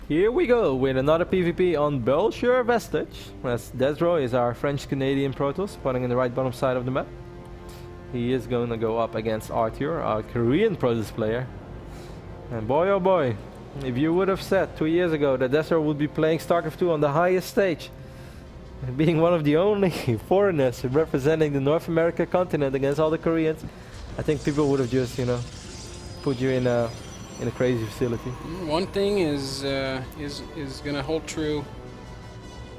Here we go with another PvP on Belcher Vestige, as DesRow is our French-Canadian Protoss, spawning in the right bottom side of the map. He is going to go up against Arthur, our Korean Protoss player. And boy oh boy, if you would have said 2 years ago that DesRow would be playing StarCraft 2 on the highest stage, being one of the only foreigners representing the North America continent against all the Koreans, I think people would have just, you know, put you in a crazy facility. One thing is gonna hold true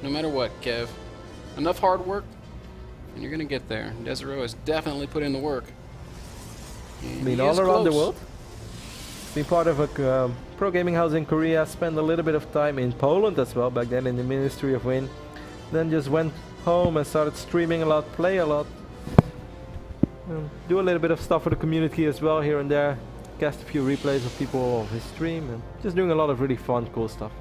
no matter what, Kev. Enough hard work and you're gonna get there. DesRow has definitely put in the work. I mean, all around the world. Been part of a pro gaming house in Korea, spent a little bit of time in Poland as well, back then in the Ministry of Wind. Then just went home and started streaming a lot, play a lot. Do a little bit of stuff for the community as well here and there. Cast a few replays of people of his stream and just doing a lot of really fun, cool stuff.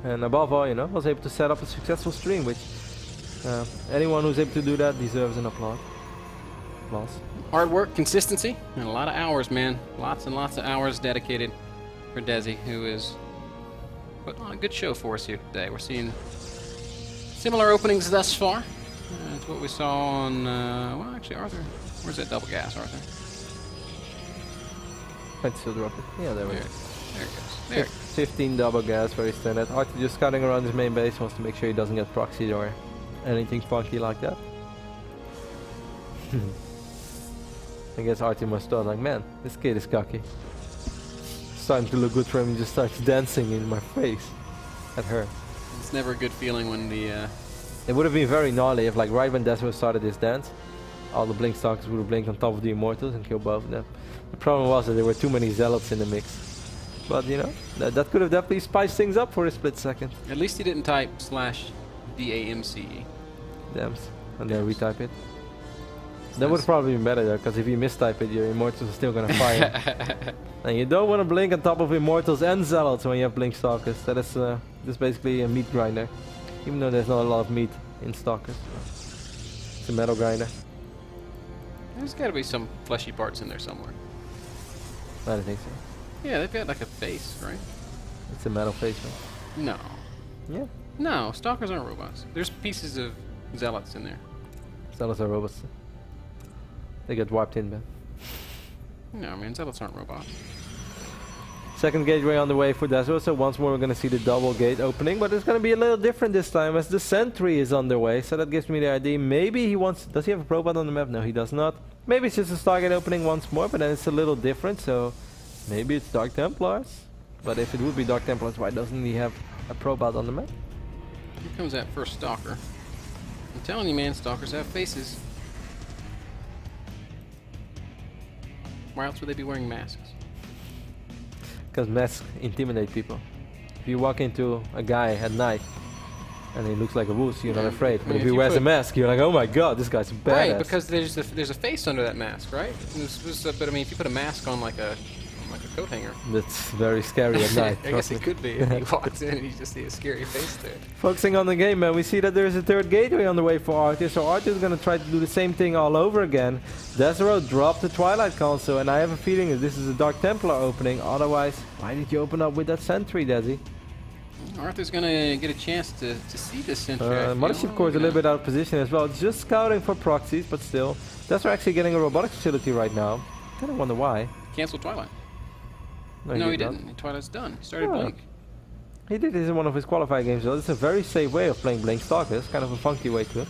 And above all, you know, was able to set up a successful stream, which anyone who's able to do that deserves an applause. Hard work, consistency, and a lot of hours, man. Lots and lots of hours dedicated for Desi, who is putting on a good show for us here today. We're seeing similar openings thus far. That's what we saw on, well, actually, Arthur. Where's that double gas, Arthur? I'd still drop it. Yeah, there we go. There it goes. There. 15 double gas, very standard. Arthur just scouting around his main base, wants to make sure he doesn't get proxied or anything funky like that. I guess Arthur must thought like, man, this kid is cocky. It's starting to look good for him, he just starts dancing in my face at her. It's never a good feeling when the... It would have been very gnarly if, like, right when DesRow started this dance, all the blink stalkers would have blinked on top of the Immortals and killed both of them. The problem was that there were too many Zealots in the mix. But, you know, that could have definitely spiced things up for a split second. At least he didn't type /DAMCE. Dams. And then retype it. That would have probably been better though, because if you mistype it, your Immortals are still gonna fire. And you don't want to blink on top of Immortals and Zealots when you have blink stalkers. That is just basically a meat grinder. Even though there's not a lot of meat in stalkers. It's a metal grinder. There's gotta be some fleshy parts in there somewhere. I don't think so. Yeah, they've got like a face, right? It's a metal face, man. No. Yeah. No, stalkers aren't robots. There's pieces of Zealots in there. Zealots are robots. They get wiped in, man. No, man, Zealots aren't robots. Second gateway on the way for DesRow, so once more we're going to see the double gate opening, but it's going to be a little different this time as the sentry is underway, so that gives me the idea. Maybe he wants... Does he have a probot on the map? No, he does not. Maybe it's just a Stargate opening once more, but then it's a little different, so maybe it's Dark Templars. But if it would be Dark Templars, why doesn't he have a probot on the map? Here comes that first stalker. I'm telling you, man, stalkers have faces. Why else would they be wearing masks? Because masks intimidate people. If you walk into a guy at night and he looks like a woos, you're not afraid. But if he wears a mask, you're like, oh my god, this guy's badass. Right, because there's a face under that mask, right? But I mean, if you put a mask on like a coat hanger, that's very scary at night. I guess it could be. If he walks in and you just see a scary face there. Focusing on the game, man, we see that there's a third gateway on the way for Arthur, so Arthur's gonna try to do the same thing all over again. DesRow dropped the Twilight Console, and I have a feeling that this is a Dark Templar opening. Otherwise, why did you open up with that sentry, Desi? Arthur's gonna get a chance to see this sentry. Mothership Core is a little bit out of position as well. It's just scouting for proxies, but still. DesRow actually getting a robotics facility right now. Kinda wonder why. Cancel Twilight. No, he didn't. Twilight's done. He started Blink. He did this in one of his qualifying games though. It's a very safe way of playing Blink Stalkers. Kind of a funky way to it.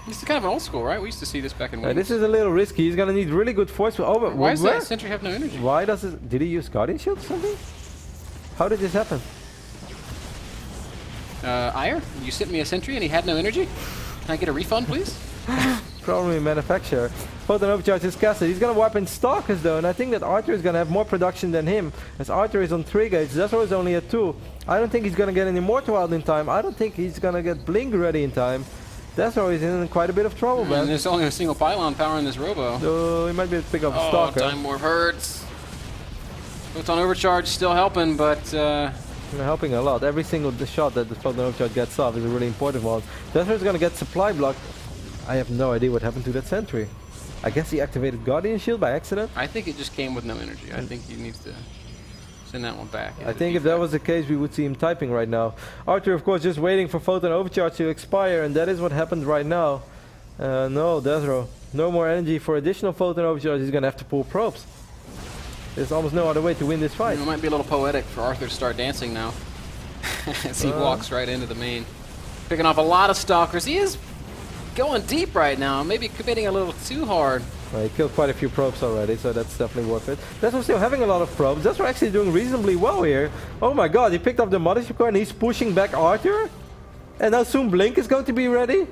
This is kind of an old school, right? We used to see this back in Wings. This is a little risky. He's gonna need really good force. Oh, but why does that sentry have no energy? Why does it... Did he use Guardian Shield or something? How did this happen? Ire, you sent me a sentry and he had no energy? Can I get a refund, please? Probably manufacturer. Photon overcharge is casted. He's gonna wipe in Stalkers though, and I think that Arthur is gonna have more production than him, as Arthur is on 3 gates. DesRow is only at 2. I don't think he's gonna get an Immortal out in time. I don't think he's gonna get Blink ready in time. DesRow is in quite a bit of trouble, man. There's only a single pylon powering this robo. So he might be able to pick up a Stalker. Time Warp hurts. Photon overcharge still helping, but helping a lot. Every single shot that the Photon overcharge gets off is a really important one. DesRow is gonna get supply blocked. I have no idea what happened to that sentry. I guess he activated Guardian Shield by accident. I think it just came with no energy. I think he needs to Send that one back. I think if that was the case, we would see him typing right now. Arthur, of course, just waiting for Photon Overcharge to expire, and that is what happened right now. No, DesRow. No more energy for additional Photon Overcharge. He's going to have to pull probes. There's almost no other way to win this fight. It might be a little poetic for Arthur to start dancing now. As he walks right into the main. Picking off a lot of stalkers. He is going deep right now. Maybe committing a little too hard. Well, he killed quite a few probes already, so that's definitely worth it. DesRow still having a lot of probes. DesRow actually doing reasonably well here. Oh my god, he picked up the Mothership Core and he's pushing back Arthur? And now soon Blink is going to be ready?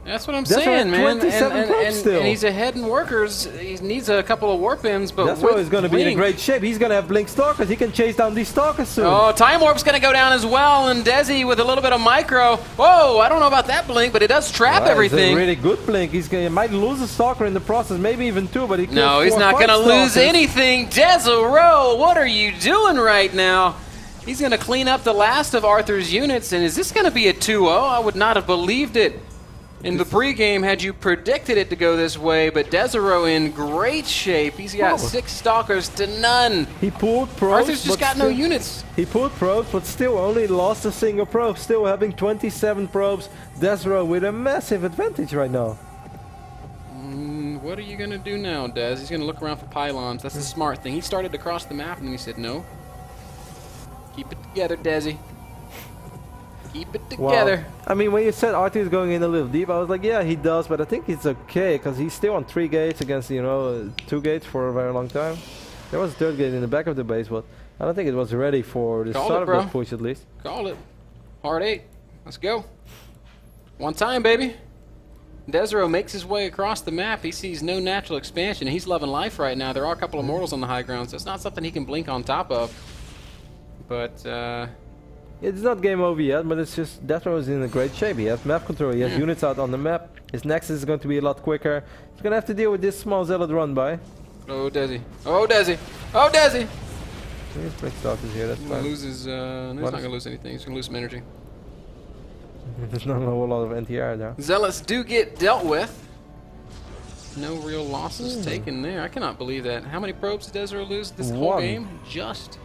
That's what I'm saying, man. And he's ahead in workers. He needs a couple of warp ins, but DesRow is going to be in a great shape. He's going to have Blink Stalkers. He can chase down these Stalkers soon. Oh, Time Warp's going to go down as well, and Desi with a little bit of micro. Whoa, I don't know about that Blink, but it does trap everything. It's a really good Blink. He might lose a Stalker in the process, maybe even two, but he No, he's not going to lose anything. DesRow, what are you doing right now? He's going to clean up the last of Arthur's units, and is this going to be a 2-0? I would not have believed it. In the pregame, had you predicted it to go this way, but DesRow in great shape. He's got 6 Stalkers to none. He pulled probes. Arthur's just got no units. He pulled probes, but still only lost a single probe. Still having 27 probes. DesRow with a massive advantage right now. What are you going to do now, Des? He's going to look around for pylons. That's the smart thing. He started to cross the map, and then he said, no. Keep it together, Desi. Keep it together. Wow. I mean, when you said Arthur is going in a little deep, I was like, yeah, he does, but I think it's okay, because he's still on 3 gates against, 2 gates for a very long time. There was a 3rd gate in the back of the base, but I don't think it was ready for the start of the push, at least. Call it. Hard 8. Let's go. One time, baby. DesRow makes his way across the map. He sees no natural expansion. He's loving life right now. There are a couple of mortals on the high ground, so it's not something he can blink on top of. But, it's not game over yet, but it's just DesRow is in a great shape. He has map control, he has units out on the map. His Nexus is going to be a lot quicker. He's going to have to deal with this small Zealot run by. Oh, Desi. Oh, Desi. Oh, Desi! He's Blink Stalkers here, that's fine. No, he's not going to lose anything. He's going to lose some energy. There's not a whole lot of NTR there. Zealots do get dealt with. No real losses taken there. I cannot believe that. How many probes did DesRow lose this whole game? Just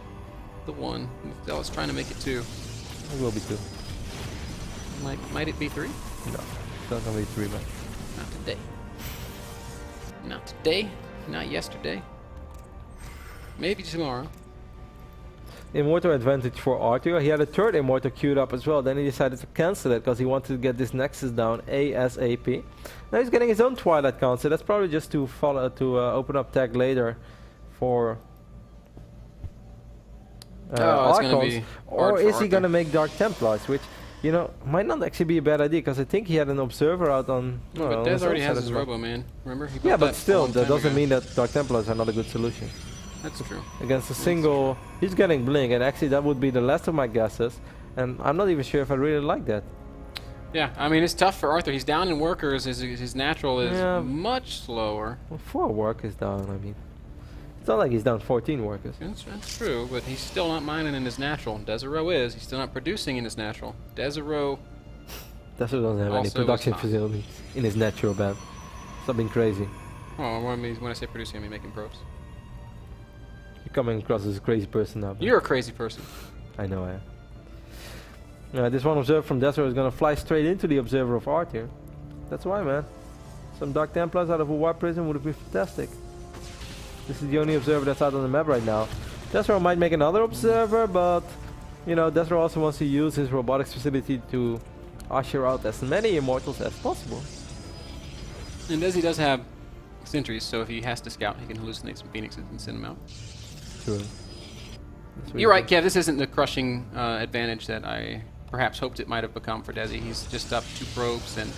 the 1. Zealots trying to make it 2. It will be 2. Might it be 3? No, it's not gonna be 3, man. Not today. Not today. Not yesterday. Maybe tomorrow. Immortal advantage for Arthur. He had a 3rd Immortal queued up as well. Then he decided to cancel it because he wanted to get this Nexus down ASAP. Now he's getting his own Twilight Council. That's probably just to follow open up tag later for. Or is he gonna make Dark Templars, which might not actually be a bad idea, because I think he had an observer out on. No, but Des already has his Robo, man. Remember? He yeah, but still, that doesn't mean that Dark Templars are not a good solution. That's true. Against a single, he's getting Blink, and actually that would be the last of my guesses, and I'm not even sure if I really like that. Yeah, I mean, it's tough for Arthur. He's down in workers. His natural is much slower. Well, 4 workers down, I mean. It's not like he's down 14 workers. That's true, but he's still not mining in his natural. DesRow is. He's still not producing in his natural. DesRow doesn't have any production facilities in his natural band. Something crazy. Oh, when I say producing, I mean making probes. You're coming across as a crazy person now. You're a crazy person. I know I am. This one observer from DesRow is going to fly straight into the observer of Arthur. That's why, man. Some Dark Templars out of a Warp Prism would have been fantastic. This is the only observer that's out on the map right now. DesRow might make another observer, but DesRow also wants to use his robotics facility to usher out as many Immortals as possible. And Desi does have sentries, so if he has to scout, he can hallucinate some Phoenixes and send them out. True. You're right, Kev. This isn't the crushing advantage that I perhaps hoped it might have become for Desi. He's just up 2 probes, and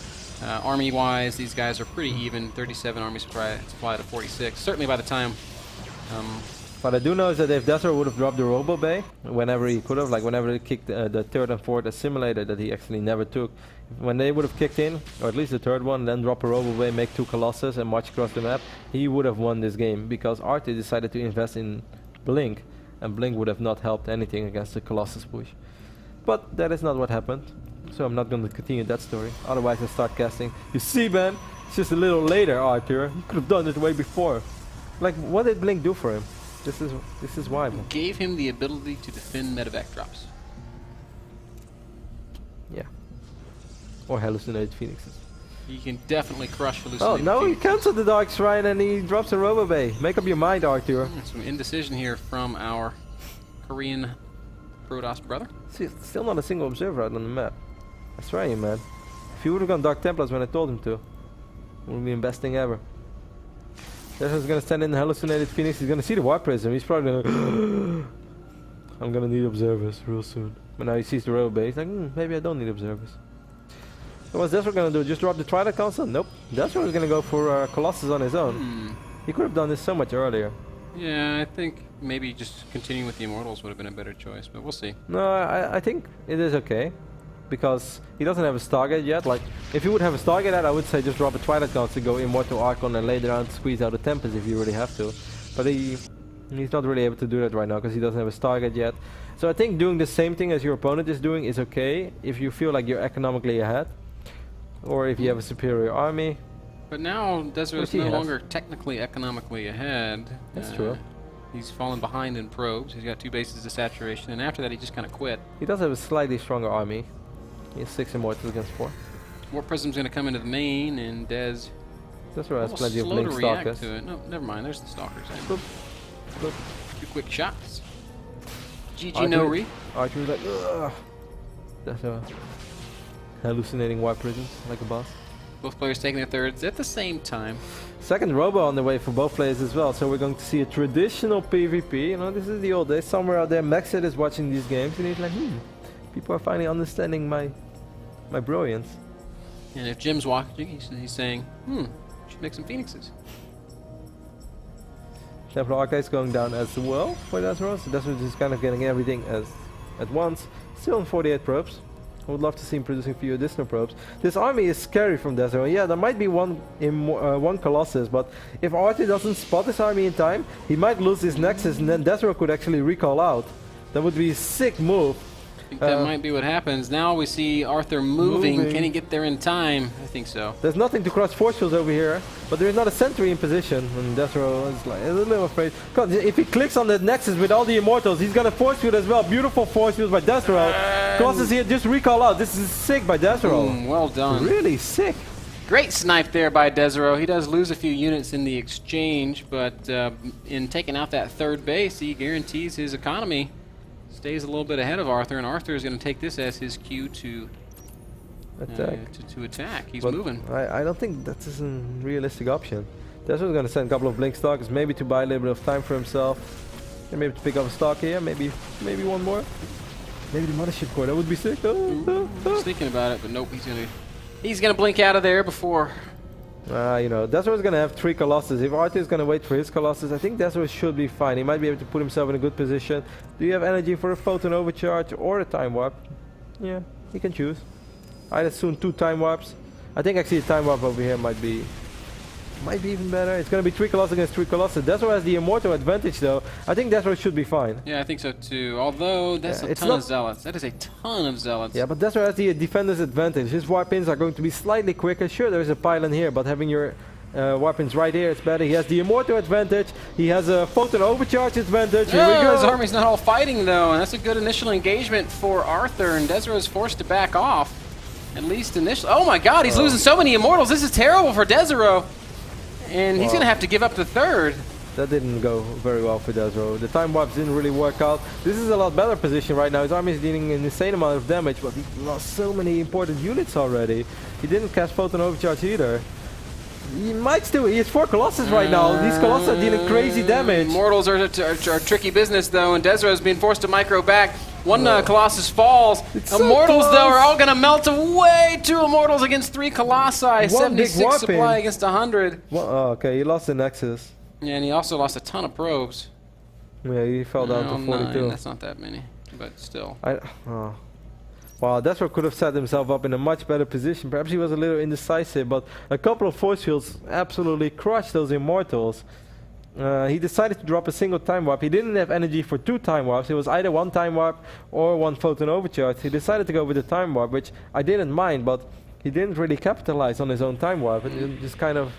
army-wise, these guys are pretty even. 37 army supply to 46. Certainly by the time. What I do know is that if DesRow would have dropped the Robo Bay whenever he could have, like whenever he kicked the 3rd and 4th assimilator that he actually never took, when they would have kicked in, or at least the 3rd one, then drop a Robo Bay, make 2 Colossus and march across the map, he would have won this game, because Arthur decided to invest in Blink, and Blink would have not helped anything against the Colossus push. But that is not what happened, so I'm not going to continue that story, otherwise I start casting. You see, man, it's just a little later, Arthur. You could have done it way before. Like, what did Blink do for him? This is why. Man. Gave him the ability to defend medevac drops. Yeah. Or hallucinated phoenixes. He can definitely crush Oh hallucinated no, he phoenixes. cancelled the Dark Shrine and he drops a Robo Bay. Make up your mind, Arthur. Some indecision here from our Korean Protoss brother. See, still not a single observer out on the map. That's right, man. If he would have gone Dark Templars when I told him to, it would have been the best thing ever. DesRow's gonna stand in the hallucinated phoenix. He's gonna see the Warp Prism. He's probably gonna. I'm gonna need observers real soon. But now he sees the Robo Bay. He's like, maybe I don't need observers. So what's DesRow gonna do? Just drop the Twilight Council? Nope. DesRow is gonna go for Colossus on his own. He could have done this so much earlier. Yeah, I think maybe just continuing with the Immortals would have been a better choice, but we'll see. No, I think it is okay. Because he doesn't have a Stargate yet. Like, if he would have a Stargate out, I would say just drop a Twilight Council, go Immortal Archon, and later on squeeze out a Tempest if you really have to. But he's not really able to do that right now because he doesn't have a Stargate yet. So I think doing the same thing as your opponent is doing is okay if you feel like you're economically ahead. Or if you have a superior army. But now DesRow is no longer technically economically ahead. That's true. He's fallen behind in probes. He's got 2 bases to saturation, and after that he just kind of quit. He does have a slightly stronger army. He has 6 Immortals against 4. Warp Prism's going to come into the main, and DesRow has plenty of slow Blink to react Stalkers. to it. No, never mind. There's the Stalkers. Boop. Boop. 2 quick shots. GG no re. Archer is like, ugh. That's hallucinating Warp Prisms like a boss. Both players taking their thirds at the same time. Second Robo on the way for both players as well, so we're going to see a traditional PvP. You know, this is the old days. Somewhere out there, Maxit is watching these games and he's like, people are finally understanding my brilliance. And if Jim's watching, he's saying, should make some Phoenixes. Templar Archive's going down as well for DesRow, so DesRow is kind of getting everything at once. Still on 48 probes. I would love to see him producing a few additional probes. This army is scary from DesRow. Yeah, there might be one Colossus, but if Arthur doesn't spot this army in time, he might lose his Nexus, and then DesRow could actually recall out. That would be a sick move. I think that might be what happens. Now we see Arthur moving. Can he get there in time? I think so. There's nothing to cross force fields over here, but there is not a sentry in position, and DesRow is like a little afraid. Because if he clicks on the Nexus with all the Immortals, he's gonna force field as well. Beautiful force fields by DesRow. Colossus here, just recall out. This is sick by DesRow. Well done. Really sick. Great snipe there by DesRow. He does lose a few units in the exchange, but in taking out that 3rd base, he guarantees his economy. Stays a little bit ahead of Arthur, and Arthur is going to take this as his cue to attack. To attack. He's moving. I don't think that is a realistic option. DesRow is going to send a couple of Blink Stalkers, maybe to buy a little bit of time for himself, and maybe to pick up a Stalker here, maybe one more. Maybe the Mothership Core, that would be sick. Just thinking about it, but nope, he's gonna blink out of there before. You know, DesRow is going to have 3 Colossus. If Arthur is going to wait for his Colossus, I think DesRow should be fine. He might be able to put himself in a good position. Do you have energy for a Photon Overcharge or a Time Warp? Yeah, he can choose. I'd assume 2 Time Warps. I think actually a Time Warp over here might be even better. It's going to be 3 Colossus against 3 Colossus. DesRow has the Immortal advantage though. I think DesRow should be fine. Yeah, I think so too. Although that's a ton of Zealots. That is a ton of Zealots. Yeah, but DesRow has the Defender's advantage. His Warp-ins are going to be slightly quicker. Sure, there's a pylon here, but having your Warp-ins right here, it's better. He has the Immortal advantage. He has a Photon Overcharge advantage. Here we go. His army's not all fighting though, and that's a good initial engagement for Arthur, and DesRow is forced to back off. At least initially. Oh my god, he's losing so many Immortals. This is terrible for DesRow. And he's going to have to give up the 3rd. That didn't go very well for DesRow. The Time Warps didn't really work out. This is a lot better position right now. His army is dealing an insane amount of damage, but he lost so many important units already. He didn't cast Photon Overcharge either. He might still. He has 4 Colossus right now. These Colossus are dealing crazy damage. Mortals are tricky business though, and DesRow is being forced to micro back. One Colossus falls. Immortals though are all going to melt away. 2 Immortals against 3 Colossi. 76 supply against 100. Okay, he lost the Nexus. Yeah, and he also lost a ton of probes. Yeah, he fell down to 42. 9, that's not that many, but still. Wow, DesRow could have set himself up in a much better position. Perhaps he was a little indecisive, but a couple of force fields absolutely crushed those Immortals. He decided to drop a single Time Warp. He didn't have energy for 2 Time Warps. It was either 1 Time Warp or 1 Photon Overcharge. He decided to go with the Time Warp, which I didn't mind, but he didn't really capitalize on his own Time Warp. It just kind of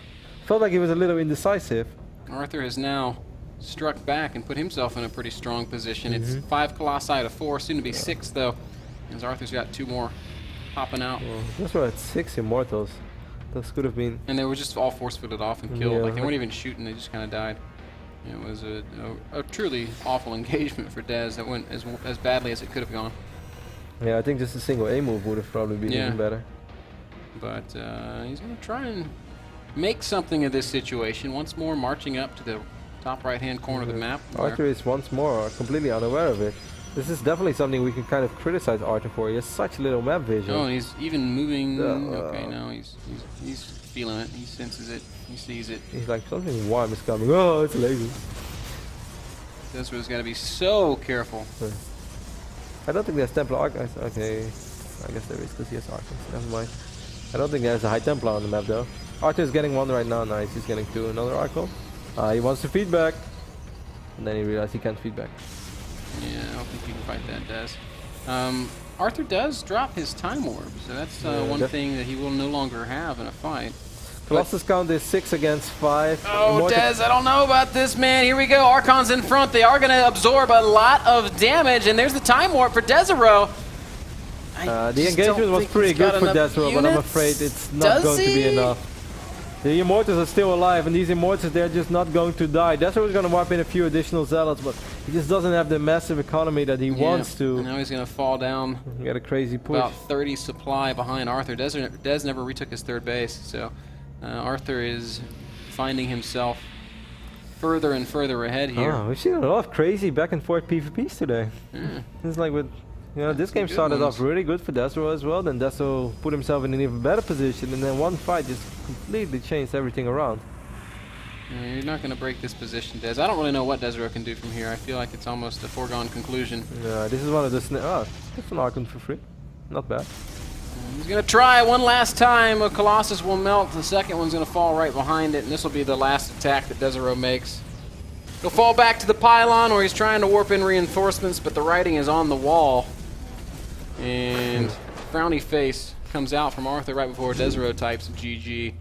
felt like he was a little indecisive. Arthur has now struck back and put himself in a pretty strong position. It's 5 Colossi to 4, soon to be 6 though, as Arthur's got 2 more popping out. Well, that's right, 6 Immortals. Those could have been. And they were just all force-footed off and killed. Like they weren't even shooting; they just kind of died. It was a truly awful engagement for Dez that went as badly as it could have gone. Yeah, I think just a single A move would have probably been even better. But he's going to try and make something of this situation. Once more, marching up to the top right-hand corner of the map. Arthur is once more completely unaware of it. This is definitely something we can kind of criticize Arthur for. He has such little map vision. Oh, and he's even moving. Okay, now he's feeling it. He senses it. He sees it. He's like, something warm is coming. Oh, it's lazy. DesRow's got to be so careful. I don't think there's Templar Archives. Okay, I guess there is because he has Archons. Never mind. I don't think there's a High Templar on the map though. Arthur is getting 1 right now. Nice, he's getting 2. Another Archon. He wants to feedback. And then he realized he can't feedback. Yeah, I don't think you can fight that, Des. Arthur does drop his Time Orb, so that's one thing that he will no longer have in a fight. Colossus count is 6 against 5. Oh, Des, I don't know about this, man. Here we go. Archon's in front. They are going to absorb a lot of damage, and there's the Time Warp for DesRow. The engagement was pretty good for DesRow, but I'm afraid it's not going to be enough. The Immortals are still alive, and these Immortals, they're just not going to die. DesRow is going to wipe in a few additional Zealots, but he just doesn't have the massive economy that he wants to. And now he's going to fall down. Get a crazy push. About 30 supply behind Arthur. Des never retook his 3rd base, so Arthur is finding himself further and further ahead here. Oh, we've seen a lot of crazy back and forth PvPs today. Yeah. It's like with, this game started off really good for DesRow as well. Then DesRow put himself in an even better position, and then one fight just completely changed everything around. Yeah, you're not going to break this position, Des. I don't really know what DesRow can do from here. I feel like it's almost a foregone conclusion. Yeah, this is one of the it's an Archon for free. Not bad. He's going to try one last time. A Colossus will melt. The second one's going to fall right behind it, and this will be the last attack that DesRow makes. He'll fall back to the pylon where he's trying to warp in reinforcements, but the writing is on the wall. And frowny face comes out from Arthur right before DesRow types GG.